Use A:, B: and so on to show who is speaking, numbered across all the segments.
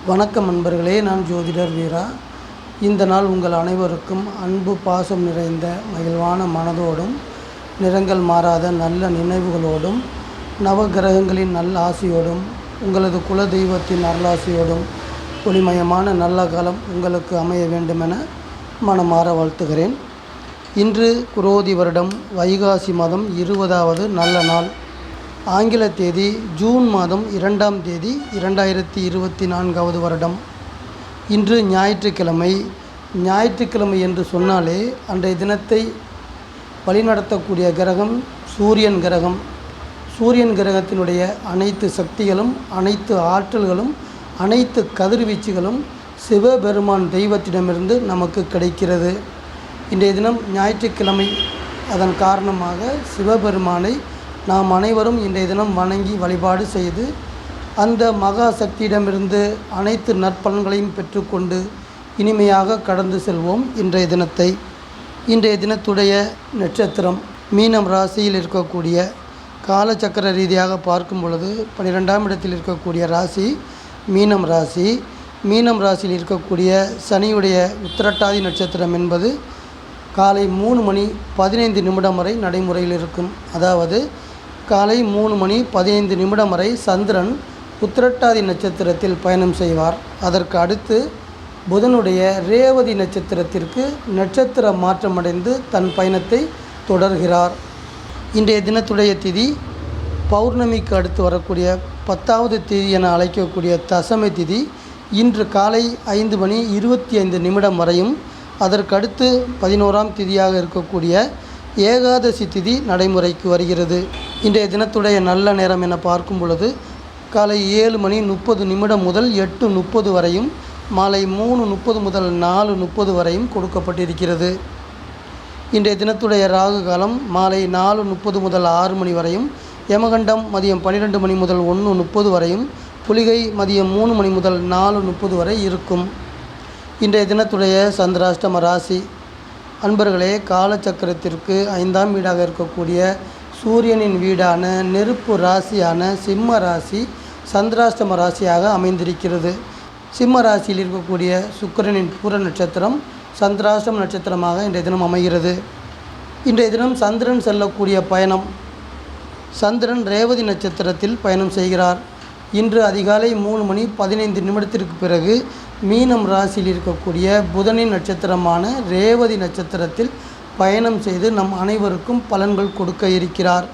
A: வணக்கம் நண்பர்களே, நான் ஜோதிடர் வீரா. இந்த நாள் உங்கள் அனைவருக்கும் அன்பு பாசம் நிறைந்த மகிழ்வான மனதோடும் நிறங்கள் மாறாத நல்ல நினைவுகளோடும் நவகிரகங்களின் நல்ல ஆசியோடும் உங்களது குல தெய்வத்தின் அருளாசியோடும் ஒளிமயமான நல்ல காலம் உங்களுக்கு அமைய வேண்டுமென மனமாற வாழ்த்துகிறேன். இன்று குரோதி வருடம் வைகாசி மாதம் 20வது நல்ல நாள். ஆங்கில தேதி ஜூன் மாதம் 2ஆம் தேதி 2024வது வருடம். இன்று ஞாயிற்றுக்கிழமை. ஞாயிற்றுக்கிழமை என்று சொன்னாலே அன்றைய தினத்தை வழிநடத்தக்கூடிய கிரகம் சூரியன் கிரகம். சூரியன் கிரகத்தினுடைய அனைத்து சக்திகளும், அனைத்து ஆற்றல்களும், அனைத்து கதிர்வீச்சுகளும் சிவபெருமான் தெய்வத்திடமிருந்து நமக்கு கிடைக்கிறது. இன்றைய தினம் ஞாயிற்றுக்கிழமை. அதன் காரணமாக சிவபெருமானை நாம் அனைவரும் இன்றைய தினம் வணங்கி வழிபாடு செய்து அந்த மகா சக்தியிடமிருந்து அனைத்து நற்பலன்களையும் பெற்றுக்கொண்டு இனிமையாக கடந்து செல்வோம் இன்றைய தினத்தை. இன்றைய தினத்துடைய நட்சத்திரம் மீனம் ராசியில் இருக்கக்கூடிய காலச்சக்கர ரீதியாக பார்க்கும் பொழுது 12ஆம் இடத்தில் இருக்கக்கூடிய ராசி மீனம் ராசி. மீனம் ராசியில் இருக்கக்கூடிய சனியுடைய உத்திரட்டாதி நட்சத்திரம் என்பது காலை 3:15 வரை நடைமுறையில் இருக்கும். அதாவது காலை 3:15 வரை சந்திரன் உத்திரட்டாதி நட்சத்திரத்தில் பயணம் செய்வார். அதற்கு அடுத்து புதனுடைய ரேவதி நட்சத்திரத்திற்கு நட்சத்திர மாற்றமடைந்து தன் பயணத்தை தொடர்கிறார். இன்றைய தினத்துடைய திதி பௌர்ணமிக்கு அடுத்து வரக்கூடிய 10வது திதி என அழைக்கக்கூடிய தசமி திதி இன்று காலை 5:25 வரையும், அதற்கடுத்து 11ஆம் திதியாக இருக்கக்கூடிய ஏகாதசி திதி நடைமுறைக்கு வருகிறது. இன்றைய தினத்துடைய நல்ல நேரம் என பார்க்கும் பொழுது காலை 7:30 முதல் 8:30 வரையும், மாலை 3:30 முதல் 4:30 வரையும் கொடுக்கப்பட்டிருக்கிறது. இன்றைய தினத்துடைய ராகு காலம் மாலை 4:30 முதல் 6 மணி வரையும், யமகண்டம் மதியம் 12 மணி முதல் 1:30 வரையும், புலிகை மதியம் 3 மணி முதல் 4:30 வரை இருக்கும். இன்றைய தினத்துடைய சந்திராஷ்டம ராசி. அன்பர்களே, காலச்சக்கரத்திற்கு 5ஆம் வீடாக இருக்கக்கூடிய சூரியனின் வீடான நெருப்பு ராசியான சிம்ம ராசி சந்திராஷ்டம ராசியாக அமைந்திருக்கிறது. சிம்ம ராசியில் இருக்கக்கூடிய சுக்கிரனின் பூர நட்சத்திரம் சந்திராஷ்டம நட்சத்திரமாக இன்றைய தினம் அமைகிறது. இன்றைய தினம் சந்திரன் செல்லக்கூடிய பயணம். சந்திரன் ரேவதி நட்சத்திரத்தில் பயணம் செய்கிறார். இன்று அதிகாலை 3:15 பிறகு மீனம் ராசியில் இருக்கக்கூடிய புதனின் நட்சத்திரமான ரேவதி நட்சத்திரத்தில் பயணம் செய்து நம் அனைவருக்கும் பலன்கள் கொடுக்க இருக்கிறார்.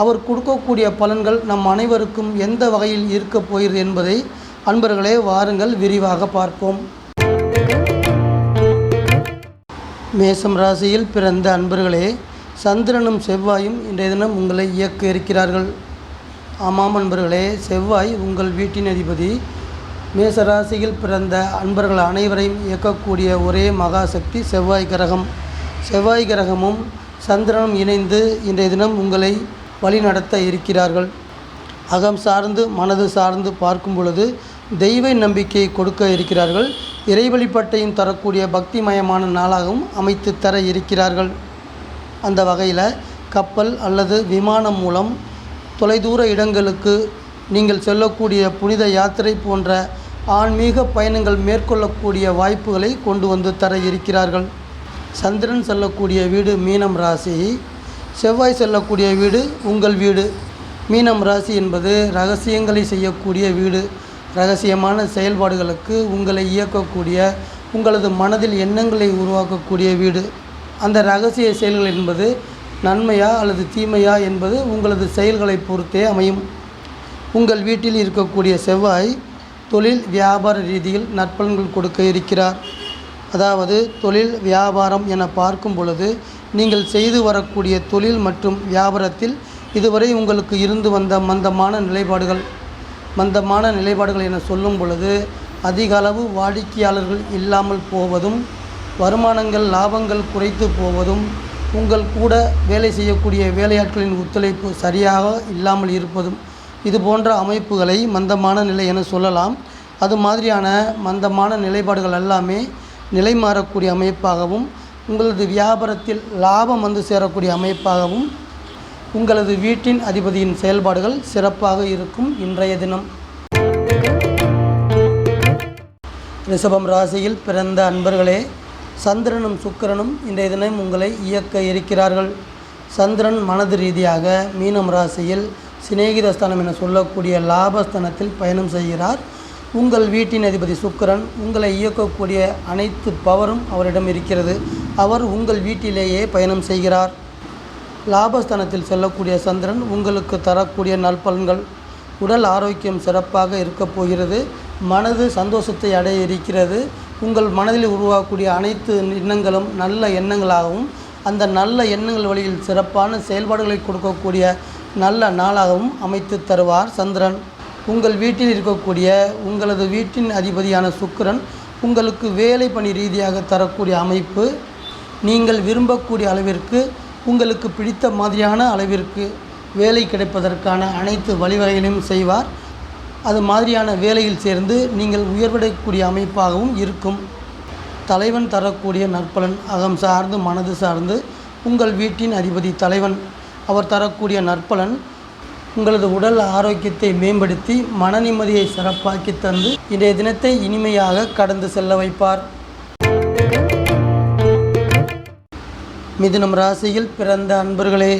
A: அவர் கொடுக்கக்கூடிய பலன்கள் நம் அனைவருக்கும் எந்த வகையில் இருக்கப் போகிறது என்பதை அன்பர்களே வாருங்கள் விரிவாக பார்ப்போம். மேசம் ராசியில் பிறந்த அன்பர்களே, சந்திரனும் செவ்வாயும் இன்றைய தினம் உங்களை இயக்க இருக்கிறார்கள். ஆமாம் அன்பர்களே, செவ்வாய் உங்கள் வீட்டின் அதிபதி. மேசராசியில் பிறந்த அன்பர்கள் அனைவரையும் இயக்கக்கூடிய ஒரே மகாசக்தி செவ்வாய் கிரகம். செவ்வாய் கிரகமும் சந்திரனும் இணைந்து இன்றைய தினம் உங்களை வழிநடத்த இருக்கிறார்கள். அகம் சார்ந்து மனது சார்ந்து பார்க்கும் பொழுது தெய்வ நம்பிக்கையை கொடுக்க இருக்கிறார்கள். இறை வழிபாட்டையும் தரக்கூடிய பக்திமயமான நாளாகவும் அமைத்து தர இருக்கிறார்கள். அந்த வகையில் கப்பல் அல்லது விமானம் மூலம் தொலைதூர இடங்களுக்கு நீங்கள் செல்லக்கூடிய புனித யாத்திரை போன்ற ஆன்மீக பயணங்கள் மேற்கொள்ளக்கூடிய வாய்ப்புகளை கொண்டு வந்து தர இருக்கிறார்கள். சந்திரன் செல்லக்கூடிய வீடு மீனம் ராசி, செவ்வாய் செல்லக்கூடிய வீடு உங்கள் வீடு. மீனம் ராசி என்பது இரகசியங்களை செய்யக்கூடிய வீடு. இரகசியமான செயல்பாடுகளுக்கு உங்களை இயக்கக்கூடிய, உங்களது மனதில் எண்ணங்களை உருவாக்கக்கூடிய வீடு. அந்த இரகசிய செயல்கள் என்பது நன்மையா அல்லது தீமையா என்பது உங்களது செயல்களை பொறுத்தே அமையும். உங்கள் வீட்டில் இருக்கக்கூடிய செவ்வாய் தொழில் வியாபார ரீதியில் நற்பலன்கள் கொடுக்க இருக்கிறார். அதாவது தொழில் வியாபாரம் என பார்க்கும் பொழுது நீங்கள் செய்து வரக்கூடிய தொழில் மற்றும் வியாபாரத்தில் இதுவரை உங்களுக்கு இருந்து வந்த மந்தமான நிலைப்பாடுகள் என சொல்லும் பொழுது அதிக அளவு வாடிக்கையாளர்கள் இல்லாமல் போவதும், வருமானங்கள் லாபங்கள் குறைத்து போவதும், உங்கள் கூட வேலை செய்யக்கூடிய வேலையாட்களின் ஒத்துழைப்பு சரியாக இல்லாமல் இருப்பதும், இது போன்ற அமைப்புகளை மந்தமான நிலை என சொல்லலாம். அது மாதிரியான மந்தமான நிலைப்பாடுகள் எல்லாமே நிலை மாறக்கூடிய அமைப்பாகவும், உங்களது வியாபாரத்தில் லாபம் வந்து சேரக்கூடிய அமைப்பாகவும் உங்களது வீட்டின் அதிபதியின் செயல்பாடுகள் சிறப்பாக இருக்கும் இன்றைய தினம். ரிஷபம் ராசியில் பிறந்த அன்பர்களே, சந்திரனும் சுக்கிரனும் இன்றைய தினம் உங்களை இயக்க இருக்கிறார்கள். சந்திரன் மனது ரீதியாக மீனம் ராசியில் சிநேகிதஸ்தானம் என சொல்லக்கூடிய லாபஸ்தானத்தில் பயணம் செய்கிறார். உங்கள் வீட்டின் அதிபதி சுக்கிரன் உங்களை இயக்கக்கூடிய அனைத்து பவரும் அவரிடம் இருக்கிறது. அவர் உங்கள் வீட்டிலேயே பயணம் செய்கிறார். லாபஸ்தானத்தில் செல்லக்கூடிய சந்திரன் உங்களுக்கு தரக்கூடிய நற்பலன்கள்: உடல் ஆரோக்கியம் சிறப்பாக இருக்கப் போகிறது. மனது சந்தோஷத்தை அடைய இருக்கிறது. உங்கள் மனதில் உருவாகக்கூடிய அனைத்து எண்ணங்களும் நல்ல எண்ணங்களாகவும் அந்த நல்ல எண்ணங்கள் வழியில் சிறப்பான செயல்பாடுகளை கொடுக்கக்கூடிய நல்ல நாளாகவும் அமைத்து தருவார் சந்திரன். உங்கள் வீட்டில் இருக்கக்கூடிய உங்களது வீட்டின் அதிபதியான சுக்கிரன் உங்களுக்கு வேலை பணி ரீதியாக தரக்கூடிய அமைப்பு. நீங்கள் விரும்பக்கூடிய அளவிற்கு உங்களுக்கு பிடித்த மாதிரியான அளவிற்கு வேலை கிடைப்பதற்கான அனைத்து வழிவகைகளையும் செய்வார். அது மாதிரியான வேலையில் சேர்ந்து நீங்கள் உயர்வடையக்கூடிய அமைப்பாகவும் இருக்கும். தலைவன் தரக்கூடிய நற்பலன்: அகம் சார்ந்து மனது சார்ந்து உங்கள் வீட்டின் அதிபதி தலைவன் அவர் தரக்கூடிய நற்பலன் உங்களது உடல் ஆரோக்கியத்தை மேம்படுத்தி மன நிம்மதியை சிறப்பாக்கி தந்து இன்றைய தினத்தை இனிமையாக கடந்து செல்ல வைப்பார். மிதுனம் ராசியில் பிறந்த அன்பர்களே,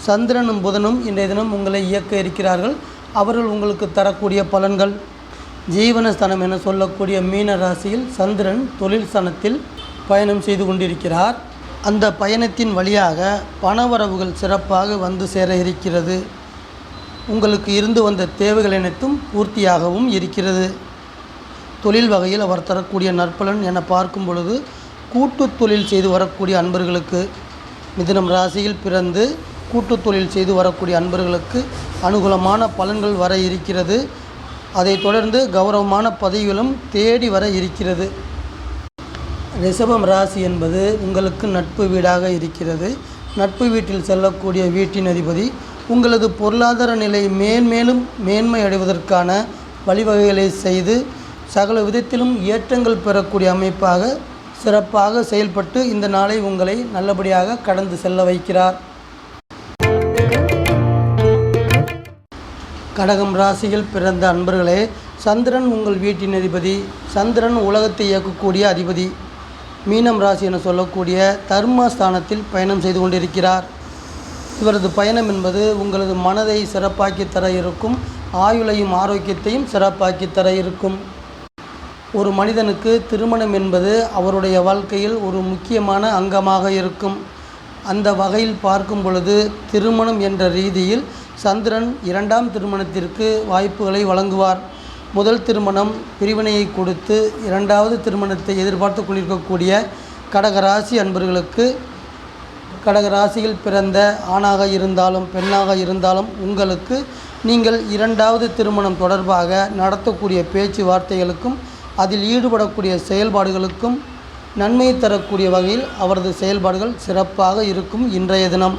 A: சந்திரனும் புதனும் இன்றைய தினம் உங்களை இயக்க இருக்கிறார்கள். அவர்கள் உங்களுக்கு தரக்கூடிய பலன்கள்: ஜீவனஸ்தானம் என சொல்லக்கூடிய மீன ராசியில் சந்திரன் தொழில் ஸ்தானத்தில் பயணம் செய்து கொண்டிருக்கிறார். அந்த பயணத்தின் வழியாக பணவரவுகள் சிறப்பாக வந்து சேர இருக்கிறது. உங்களுக்கு இருந்து வந்த தேவைகள் அனைத்தும் பூர்த்தியாகவும் இருக்கிறது. தொழில் வகையில் அவர் தரக்கூடிய நற்பலன் என பார்க்கும் பொழுது, கூட்டு தொழில் செய்து வரக்கூடிய அன்பர்களுக்கு, மிதுனம் ராசியில் பிறந்து கூட்டு தொழில் செய்து வரக்கூடிய அன்பர்களுக்கு அனுகூலமான பலன்கள் வர இருக்கிறது. அதைத் தொடர்ந்து கௌரவமான பதவிகளும் தேடி வர இருக்கிறது. ரிஷபம் ராசி என்பது உங்களுக்கு நட்பு வீடாக இருக்கிறது. நட்பு வீட்டில் செல்லக்கூடிய வீட்டின் அதிபதி உங்களது பொருளாதார நிலை மேன்மேலும் மேன்மை அடைவதற்கான வழிவகைகளை செய்து சகல விதத்திலும் ஏற்றங்கள் பெறக்கூடிய அமைப்பாக சிறப்பாக செயல்பட்டு இந்த நாளை உங்களை நல்லபடியாக கடந்து செல்ல வைக்கிறார். கடகம் ராசியில் பிறந்த அன்பர்களே, சந்திரன் உங்கள் வீட்டின் அதிபதி. சந்திரன் உலகத்தை இயக்கக்கூடிய அதிபதி. மீனம் ராசி என சொல்லக்கூடிய தர்மஸ்தானத்தில் பயணம் செய்து கொண்டிருக்கிறார். இவரது பயணம் என்பது உங்களது மனதை சிறப்பாக்கி தர இருக்கும். ஆயுளையும் ஆரோக்கியத்தையும் சிறப்பாக்கி தர இருக்கும். ஒரு மனிதனுக்கு திருமணம் என்பது அவருடைய வாழ்க்கையில் ஒரு முக்கியமான அங்கமாக இருக்கும். அந்த வகையில் பார்க்கும் பொழுது திருமணம் என்ற ரீதியில் சந்திரன் இரண்டாம் திருமணத்திற்கு வாய்ப்புகளை வழங்குவார். முதல் திருமணம் பிரிவினையை கொடுத்து இரண்டாவது திருமணத்தை எதிர்பார்த்து கொண்டிருக்கக்கூடிய கடகராசி அன்பர்களுக்கு, கடகராசியில் பிறந்த ஆணாக இருந்தாலும் பெண்ணாக இருந்தாலும் உங்களுக்கு நீங்கள் இரண்டாவது திருமணம் தொடர்பாக நடத்தக்கூடிய பேச்சுவார்த்தைகளுக்கும் அதில் ஈடுபடக்கூடிய செயல்பாடுகளுக்கும் நன்மை தரக்கூடிய வகையில் அவரது செயல்பாடுகள் சிறப்பாக இருக்கும். இன்றைய தினம்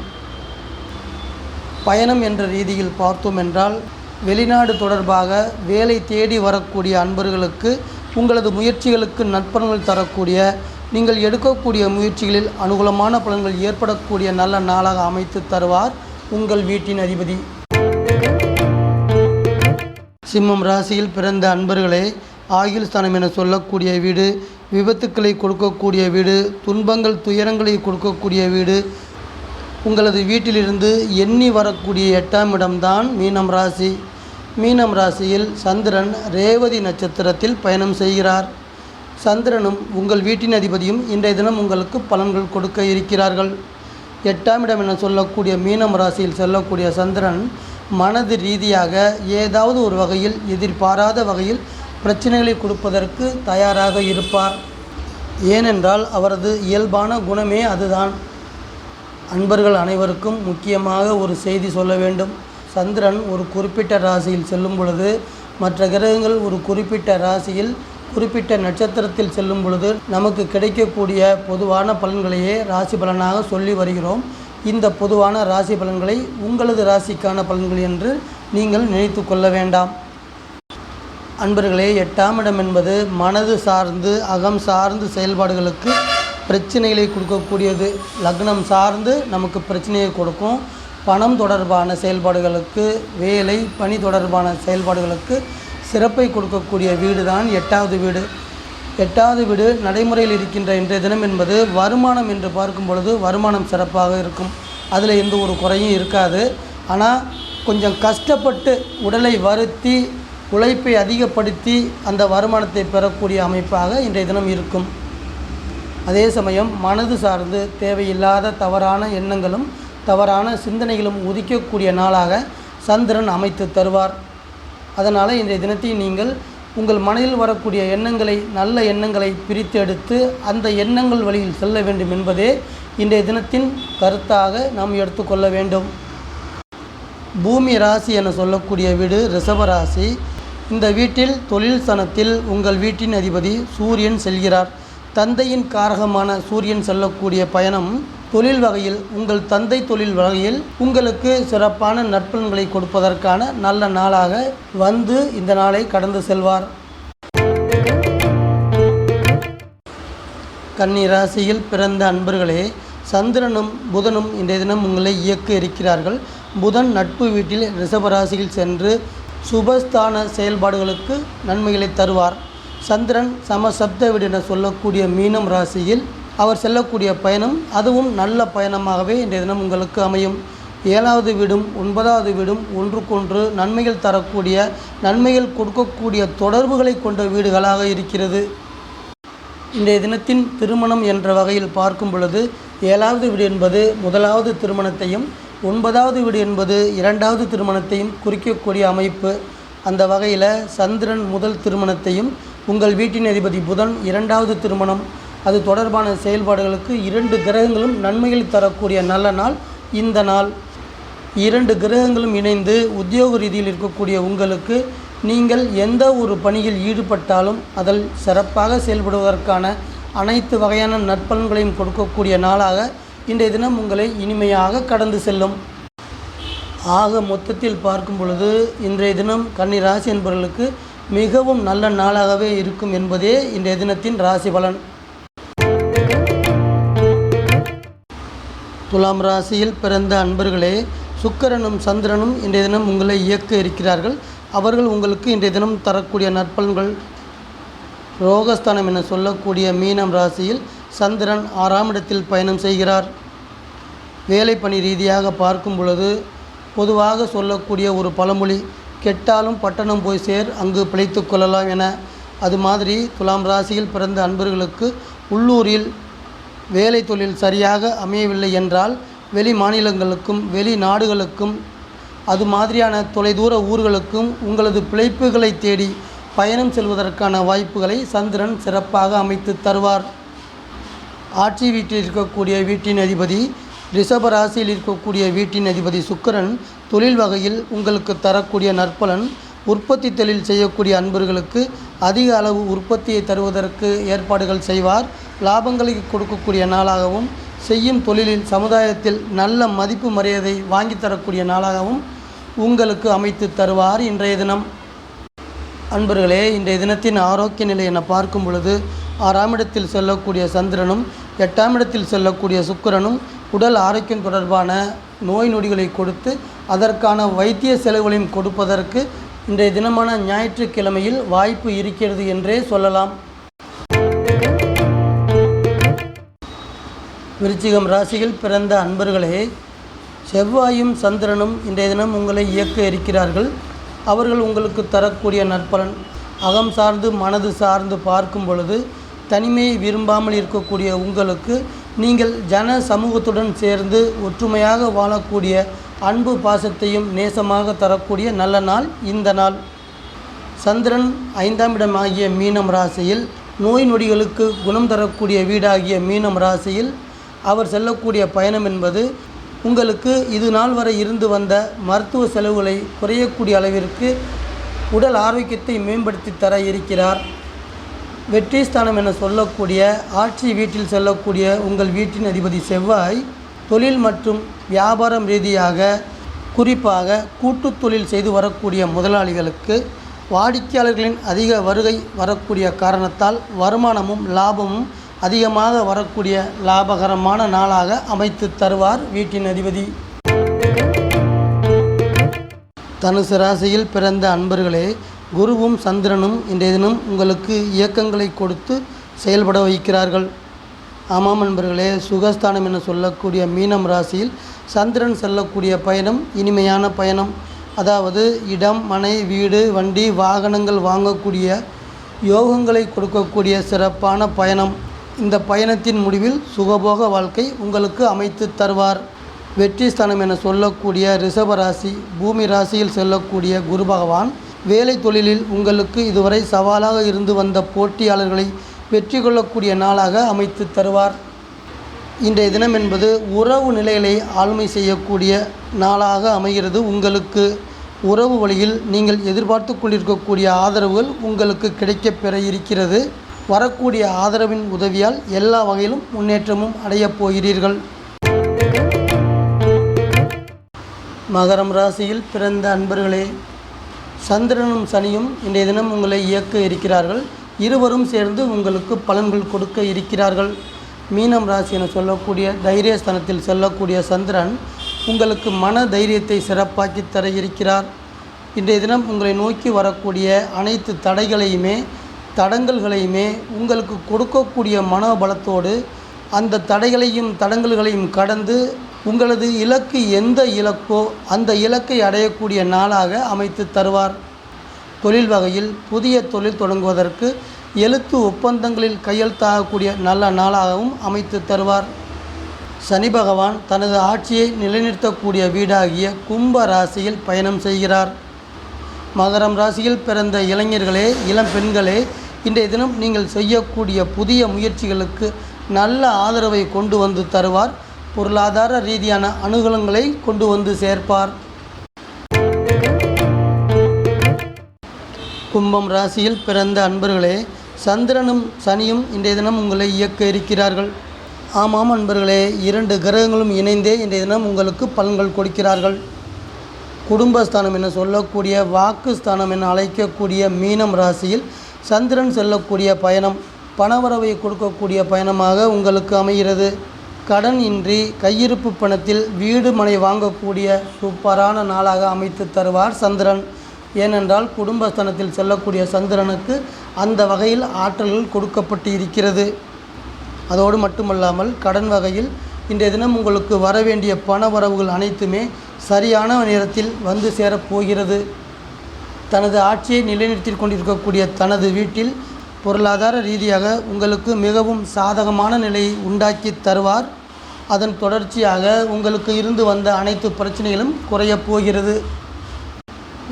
A: பயணம் என்ற ரீதியில் பார்த்தோம் என்றால், வெளிநாடு தொடர்பாக வேலை தேடி வரக்கூடிய அன்பர்களுக்கு உங்களது முயற்சிகளுக்கு நற்பலன்கள் தரக்கூடிய, நீங்கள் எடுக்கக்கூடிய முயற்சிகளில் அனுகூலமான பலன்கள் ஏற்படக்கூடிய நல்ல நாளாக அமைத்து தருவார் உங்கள் வீட்டின் அதிபதி. சிம்மம் ராசியில் பிறந்த அன்பர்களே, ஆயுள் ஸ்தானம் என சொல்லக்கூடிய வீடு, விபத்துக்களை கொடுக்கக்கூடிய வீடு, துன்பங்கள் துயரங்களை கொடுக்கக்கூடிய வீடு, உங்களது வீட்டிலிருந்து எண்ணி வரக்கூடிய 8ஆம் இடம்தான் மீனம் ராசி. மீனம் ராசியில் சந்திரன் ரேவதி நட்சத்திரத்தில் பயணம் செய்கிறார். சந்திரனும் உங்கள் வீட்டின் அதிபதியும் இன்றைய தினம் உங்களுக்கு பலன்கள் கொடுக்க இருக்கிறார்கள். 8ஆம் இடம் என சொல்லக்கூடிய மீனம் ராசியில் செல்லக்கூடிய சந்திரன் மனது ரீதியாக ஏதாவது ஒரு வகையில் எதிர்பாராத வகையில் பிரச்சனைகளை கொடுப்பதற்கு தயாராக இருப்பார். ஏனென்றால் அவரது இயல்பான குணமே அதுதான். அன்பர்கள் அனைவருக்கும் முக்கியமாக ஒரு செய்தி சொல்ல வேண்டும். சந்திரன் ஒரு குறிப்பிட்ட ராசியில் செல்லும் பொழுது, மற்ற கிரகங்கள் ஒரு குறிப்பிட்ட ராசியில் குறிப்பிட்ட நட்சத்திரத்தில் செல்லும் பொழுது நமக்கு கிடைக்கக்கூடிய பொதுவான பலன்களையே ராசி பலனாக சொல்லி வருகிறோம். இந்த பொதுவான ராசி பலன்களை உங்களது ராசிக்கான பலன்கள் என்று நீங்கள் நினைத்து கொள்ள வேண்டாம். அன்பர்களே, 8ஆம் இடம் என்பது மனது சார்ந்து அகம் சார்ந்து செயல்பாடுகளுக்கு பிரச்சனைகளை கொடுக்கக்கூடியது. லக்னம் சார்ந்து நமக்கு பிரச்சனையை கொடுக்கும். பணம் தொடர்பான செயல்பாடுகளுக்கு, வேலை பணி தொடர்பான செயல்பாடுகளுக்கு சிறப்பை கொடுக்கக்கூடிய வீடு தான் 8வது வீடு. 8வது வீடு நடைமுறையில் இருக்கின்ற இன்றைய தினம் என்பது வருமானம் என்று பார்க்கும் பொழுது வருமானம் சிறப்பாக இருக்கும். அதில் எந்த ஒரு குறையும் இருக்காது. ஆனால் கொஞ்சம் கஷ்டப்பட்டு உடலை வருத்தி உழைப்பை அதிகப்படுத்தி அந்த வருமானத்தை பெறக்கூடிய அமைப்பாக இன்றைய தினம் இருக்கும். அதே சமயம் மனது சார்ந்து தேவையில்லாத தவறான எண்ணங்களும் தவறான சிந்தனைகளும் உதிக்கக்கூடிய நாளாக சந்திரன் அமைத்து தருவார். அதனால் இன்றைய தினத்தை நீங்கள் உங்கள் மனதில் வரக்கூடிய எண்ணங்களை நல்ல எண்ணங்களை பிரித்து எடுத்து அந்த எண்ணங்கள் வழியில் செல்ல வேண்டும் என்பதே இன்றைய தினத்தின் கருத்தாக நாம் எடுத்துக்கொள்ள வேண்டும். பூமி ராசி என சொல்லக்கூடிய வீடு ரிஷப ராசி. இந்த வீட்டில் தொழில் ஸ்தானத்தில் உங்கள் வீட்டின் அதிபதி சூரியன் செல்கிறார். தந்தையின் காரகமான சூரியன் செல்லக்கூடிய பயணம் தொழில் வகையில் உங்கள் தந்தை தொழில் வகையில் உங்களுக்கு சிறப்பான நற்பலன்களை கொடுப்பதற்கான நல்ல நாளாக வந்து இந்த நாளை கடந்து செல்வார். கன்னி ராசியில் பிறந்த அன்பர்களே, சந்திரனும் புதனும் இன்றைய தினம் உங்களை இயக்க இருக்கிறார்கள். புதன் நட்பு வீட்டில் ரிஷபராசியில் சென்று சுபஸ்தான செயல்பாடுகளுக்கு நன்மைகளை தருவார். சந்திரன் சமசப்த வீடு என சொல்லக்கூடிய மீனம் ராசியில் அவர் செல்லக்கூடிய பயணம் அதுவும் நல்ல பயணமாகவே இன்றைய தினம் உங்களுக்கு அமையும். 7வது வீடும் 9வது வீடும் ஒன்றுக்கொன்று நன்மைகள் தரக்கூடிய நன்மைகள் கொடுக்கக்கூடிய தொடர்புகளை கொண்ட வீடுகளாக இருக்கிறது. இன்றைய தினத்தின் திருமணம் என்ற வகையில் பார்க்கும் பொழுது 7வது வீடு என்பது முதலாவது திருமணத்தையும் 9வது வீடு என்பது 2வது திருமணத்தையும் குறிக்கக்கூடிய அமைப்பு. அந்த வகையில் சந்திரன் முதல் திருமணத்தையும் உங்கள் வீட்டின் அதிபதி புதன் 2வது திருமணம் அது தொடர்பான செயல்பாடுகளுக்கு 2 கிரகங்களும் நன்மைகள் தரக்கூடிய நல்ல நாள் இந்த நாள். 2 கிரகங்களும் இணைந்து உத்தியோக ரீதியில் இருக்கக்கூடிய உங்களுக்கு நீங்கள் எந்த ஒரு பணியில் ஈடுபட்டாலும் அதில் சிறப்பாக செயல்படுவதற்கான அனைத்து வகையான நற்பலன்களையும் கொடுக்கக்கூடிய நாளாக இன்றைய தினம் உங்களை இனிமையாக கடந்து செல்லும். ஆக மொத்தத்தில் பார்க்கும் பொழுது இன்றைய தினம் கன்னி ராசி என்பவர்களுக்கு மிகவும் நல்ல நாளாகவே இருக்கும் என்பதே இன்றைய தினத்தின் ராசி பலன். துலாம் ராசியில் பிறந்த அன்பர்களே, சுக்கிரனும் சந்திரனும் இன்றைய தினம் உங்களை இயக்க இருக்கிறார்கள். அவர்கள் உங்களுக்கு இன்றைய தினம் தரக்கூடிய நற்பலன்கள் ரோகஸ்தானம் என சொல்லக்கூடிய மீனம் ராசியில் சந்திரன் 6ஆம் இடத்தில் பயணம் செய்கிறார். வேலை பணி ரீதியாக பார்க்கும் பொழுது பொதுவாக சொல்லக்கூடிய ஒரு பழமொழி, கெட்டாலும் பட்டணம் போய் சேர் அங்கு பிழைத்து கொள்ளலாம் என. அது மாதிரி துலாம் ராசியில் பிறந்த அன்பர்களுக்கு உள்ளூரில் வேலை தொழில் சரியாக அமையவில்லை என்றால் வெளி மாநிலங்களுக்கும் வெளி நாடுகளுக்கும் அது மாதிரியான தொலைதூர ஊர்களுக்கும் உங்களது பிழைப்புகளை தேடி பயணம் செல்வதற்கான வாய்ப்புகளை சந்திரன் சிறப்பாக அமைத்து தருவார். ஆட்சி வீட்டில் இருக்கக்கூடிய வீட்டின் அதிபதி ரிஷப ராசியில் இருக்கக்கூடிய வீட்டின் அதிபதி சுக்கிரன் தொழில் வகையில் உங்களுக்கு தரக்கூடிய நற்பலன் உற்பத்தி தொழில் செய்யக்கூடிய அன்பர்களுக்கு அதிக அளவு உற்பத்தியை தருவதற்கு ஏற்பாடுகள் செய்வார். லாபங்களை கொடுக்கக்கூடிய நாளாகவும் செய்யும் தொழிலில் சமுதாயத்தில் நல்ல மதிப்பு மரியாதை வாங்கி தரக்கூடிய நாளாகவும் உங்களுக்கு அமைத்து தருவார். இன்றைய தினம் அன்பர்களே, இன்றைய தினத்தின் ஆரோக்கிய நிலை என பார்க்கும் பொழுது 6ஆம் இடத்தில் செல்லக்கூடிய சந்திரனும் 8ஆம் இடத்தில் செல்லக்கூடிய சுக்கிரனும் உடல் ஆரோக்கியம் தொடர்பான நோய் நொடிகளை கொடுத்து அதற்கான வைத்திய செலவுகளையும் கொடுப்பதற்கு இன்றைய தினமான ஞாயிற்றுக்கிழமையில் வாய்ப்பு இருக்கிறது என்றே சொல்லலாம். விருச்சிகம் ராசியில் பிறந்த அன்பர்களே, செவ்வாயும் சந்திரனும் இன்றைய தினம் உங்களை இயக்க இருக்கிறார்கள். அவர்கள் உங்களுக்கு தரக்கூடிய நற்பலன் அகம் சார்ந்து மனது சார்ந்து பார்க்கும் பொழுது தனிமையை விரும்பாமல் இருக்கக்கூடிய உங்களுக்கு நீங்கள் ஜன சமூகத்துடன் சேர்ந்து ஒற்றுமையாக வாழக்கூடிய அன்பு பாசத்தையும் நேசமாக தரக்கூடிய நல்ல நாள் இந்த நாள். சந்திரன் 5ஆம் இடமாகிய மீனம் ராசியில் நோய் நொடிகளுக்கு குணம் தரக்கூடிய வீடாகிய மீனம் ராசியில் அவர் செல்லக்கூடிய பயணம் என்பது உங்களுக்கு இது நாள் வரை இருந்து வந்த மருத்துவ செலவுகளை குறையக்கூடிய அளவிற்கு உடல் ஆரோக்கியத்தை மேம்படுத்தி தர இருக்கிறார். வெற்றி ஸ்தானம் என சொல்லக்கூடிய ஆட்சி வீட்டில் செல்லக்கூடிய உங்கள் வீட்டின் அதிபதி செவ்வாய் தொழில் மற்றும் வியாபாரம் ரீதியாக குறிப்பாக கூட்டு தொழில் செய்து வரக்கூடிய முதலாளிகளுக்கு வாடிக்கையாளர்களின் அதிக வருகை வரக்கூடிய காரணத்தால் வருமானமும் லாபமும் அதிகமாக வரக்கூடிய லாபகரமான நாளாக அமைத்து தருவார் வீட்டின் அதிபதி. தனுசு ராசியில் பிறந்த அன்பர்களே, குருவும் சந்திரனும் இன்றைய தினம் உங்களுக்கு இயக்கங்களை கொடுத்து செயல்பட வைக்கிறார்கள். ஆமாம் நண்பர்களே, சுகஸ்தானம் என சொல்லக்கூடிய மீனம் ராசியில் சந்திரன் செல்லக்கூடிய பயணம் இனிமையான பயணம். அதாவது இடம், மனை, வீடு, வண்டி, வாகனங்கள் வாங்கக்கூடிய யோகங்களை கொடுக்கக்கூடிய சிறப்பான பயணம். இந்த பயணத்தின் முடிவில் சுகபோக வாழ்க்கை உங்களுக்கு அமைத்து தருவார். வெற்றி ஸ்தானம் என சொல்லக்கூடிய ரிஷப ராசி, பூமி ராசியில் செல்லக்கூடிய குரு பகவான் வேலை தொழிலில் உங்களுக்கு இதுவரை சவாலாக இருந்து வந்த போட்டியாளர்களை வெற்றி கொள்ளக்கூடிய நாளாக அமைத்து தருவார். இன்றைய தினம் என்பது உறவு நிலைகளை ஆளுமை செய்யக்கூடிய நாளாக அமைகிறது. உங்களுக்கு உறவு வழியில் நீங்கள் எதிர்பார்த்து கொண்டிருக்கக்கூடிய ஆதரவுகள் உங்களுக்கு கிடைக்கப் பெற இருக்கிறது. வரக்கூடிய ஆதரவின் உதவியால் எல்லா வகையிலும் முன்னேற்றமும் அடையப் போகிறீர்கள். மகரம் ராசியில் பிறந்த அன்பர்களே, சந்திரனும் சனியும் இன்றைய தினம் உங்களை இயக்க இருக்கிறார்கள். இருவரும் சேர்ந்து உங்களுக்கு பலன்கள் கொடுக்க இருக்கிறார்கள். மீனம் ராசி என சொல்லக்கூடிய தைரியஸ்தானத்தில் செல்லக்கூடிய சந்திரன் உங்களுக்கு மன தைரியத்தை சிறப்பாக்கி தர இருக்கிறார். இன்றைய தினம் உங்களை நோக்கி வரக்கூடிய அனைத்து தடங்கல்களையுமே உங்களுக்கு கொடுக்கக்கூடிய மனோபலத்தோடு அந்த தடைகளையும் தடங்கல்களையும் கடந்து உங்களது இலக்கு எந்த இலக்கோ அந்த இலக்கை அடையக்கூடிய நாளாக அமைத்து தருவார். தொழில் வகையில் புதிய தொழில் தொடங்குவதற்கு எழுத்து ஒப்பந்தங்களில் கையெழுத்தாகக்கூடிய நல்ல நாளாகவும் அமைத்து தருவார். சனி பகவான் தனது ஆட்சியை நிலைநிறுத்தக்கூடிய வீடாகிய கும்ப ராசியில் பயணம் செய்கிறார். மகரம் ராசியில் பிறந்த இளைஞர்களே, இளம் பெண்களே, இன்றைய தினம் நீங்கள் செய்யக்கூடிய புதிய முயற்சிகளுக்கு நல்ல ஆதரவை கொண்டு வந்து தருவார். பொருளாதார ரீதியான அனுகூலங்களை கொண்டு வந்து சேர்ப்பார். கும்பம் ராசியில் பிறந்த அன்பர்களே, சந்திரனும் சனியும் இன்றைய தினம் உங்களை இயக்க இருக்கிறார்கள். ஆமாம் அன்பர்களே, 2 கிரகங்களும் இணைந்தே இன்றைய தினம் உங்களுக்கு பலன்கள் கொடுக்கிறார்கள். குடும்பஸ்தானம் என சொல்லக்கூடிய வாக்குஸ்தானம் என அழைக்கக்கூடிய மீனம் ராசியில் சந்திரன் செல்லக்கூடிய பயணம் பணவரவை கொடுக்கக்கூடிய பயணமாக உங்களுக்கு அமைகிறது. கடன் இன்றி கையிருப்பு பணத்தில் வீடு மனை வாங்கக்கூடிய சூப்பரான நாளாக அமைத்து தருவார் சந்திரன். ஏனென்றால் குடும்பஸ்தானத்தில் செல்லக்கூடிய சந்திரனுக்கு அந்த வகையில் ஆற்றல்கள் கொடுக்கப்பட்டு இருக்கிறது. அதோடு மட்டுமல்லாமல் கடன் வகையில் இன்றைய தினம் உங்களுக்கு வரவேண்டிய பண வரவுகள் அனைத்துமே சரியான நேரத்தில் வந்து சேரப்போகிறது. தனது ஆட்சியை நிலைநிறுத்தி கொண்டிருக்கக்கூடிய தனது வீட்டில் பொருளாதார ரீதியாக உங்களுக்கு மிகவும் சாதகமான நிலையை உண்டாக்கி தருவார். அதன் தொடர்ச்சியாக உங்களுக்கு இருந்து வந்த அனைத்து பிரச்சனைகளும் குறையப் போகிறது.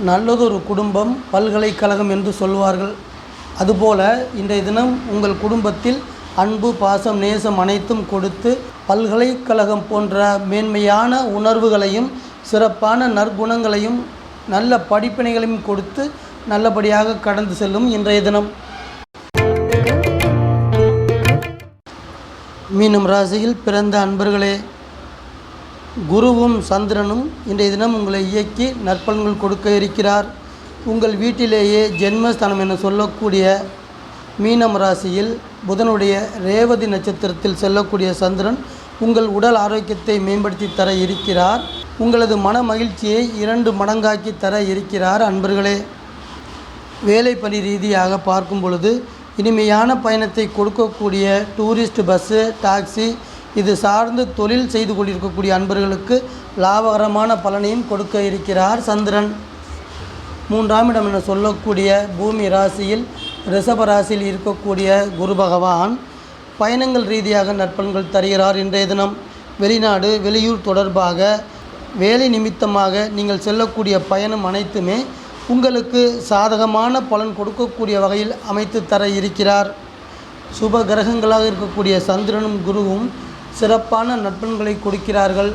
A: நல்லதொரு குடும்பம் பல்கலைக்கழகம் என்று சொல்வார்கள். அதுபோல இன்றைய தினம் உங்கள் குடும்பத்தில் அன்பு, பாசம், நேசம் அனைத்தும் கொடுத்து பல்கலைக்கழகம் போன்ற மேன்மையான உணர்வுகளையும் சிறப்பான நற்குணங்களையும் நல்ல படிப்பினைகளையும் கொடுத்து நல்லபடியாக கடந்து செல்லும் இன்றைய தினம். மீனம் ராசியில் பிறந்த அன்பர்களே, குருவும் சந்திரனும் இன்றைய தினம் உங்களை இயக்கி நற்பலன்கள் கொடுக்க இருக்கிறார். உங்கள் வீட்டிலேயே ஜென்மஸ்தானம் என சொல்லக்கூடிய மீனம் ராசியில் புதனுடைய ரேவதி நட்சத்திரத்தில் செல்லக்கூடிய சந்திரன் உங்கள் உடல் ஆரோக்கியத்தை மேம்படுத்தி தர இருக்கிறார். உங்களது மன மகிழ்ச்சியை 2 மடங்காக்கி தர இருக்கிறார். அன்பர்களே, வேலை பணி ரீதியாக பார்க்கும் பொழுது இனிமையான பயணத்தை கொடுக்கக்கூடிய டூரிஸ்ட் பஸ்ஸு, டாக்ஸி இது சார்ந்து தொழில் செய்து கொண்டிருக்கக்கூடிய அன்பர்களுக்கு லாபகரமான பலனையும் கொடுக்க இருக்கிறார் சந்திரன். 3ஆம் இடம் என சொல்லக்கூடிய பூமி ராசியில் ரிஷப ராசியில் இருக்கக்கூடிய குரு பகவான் பயணங்கள் ரீதியாக நற்பலன்கள் தருகிறார். இன்றைய தினம் வெளிநாடு, வெளியூர் தொடர்பாக வேலை நிமித்தமாக நீங்கள் செல்லக்கூடிய பயணம் அனைத்துமே உங்களுக்கு சாதகமான பலன் கொடுக்கக்கூடிய வகையில் அமைத்து தர இருக்கிறார். சுப கிரகங்களாக இருக்கக்கூடிய சந்திரனும் குருவும் சிறப்பான நற்பலன்களை கொடுக்கிறார்கள்.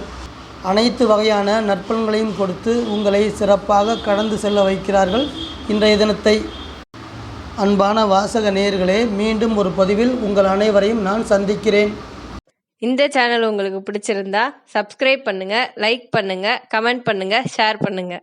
A: அனைத்து வகையான நற்பலன்களையும் கொடுத்து உங்களை சிறப்பாக கடந்து செல்ல வைக்கிறார்கள் இன்றைய தினத்தை. அன்பான வாசக நேயர்களே, மீண்டும் ஒரு பதிவில் உங்கள் அனைவரையும் நான் சந்திக்கிறேன்.
B: இந்த சேனல் உங்களுக்கு பிடிச்சிருந்தா சப்ஸ்கிரைப் பண்ணுங்க, லைக் பண்ணுங்க, கமெண்ட் பண்ணுங்க, ஷேர் பண்ணுங்க.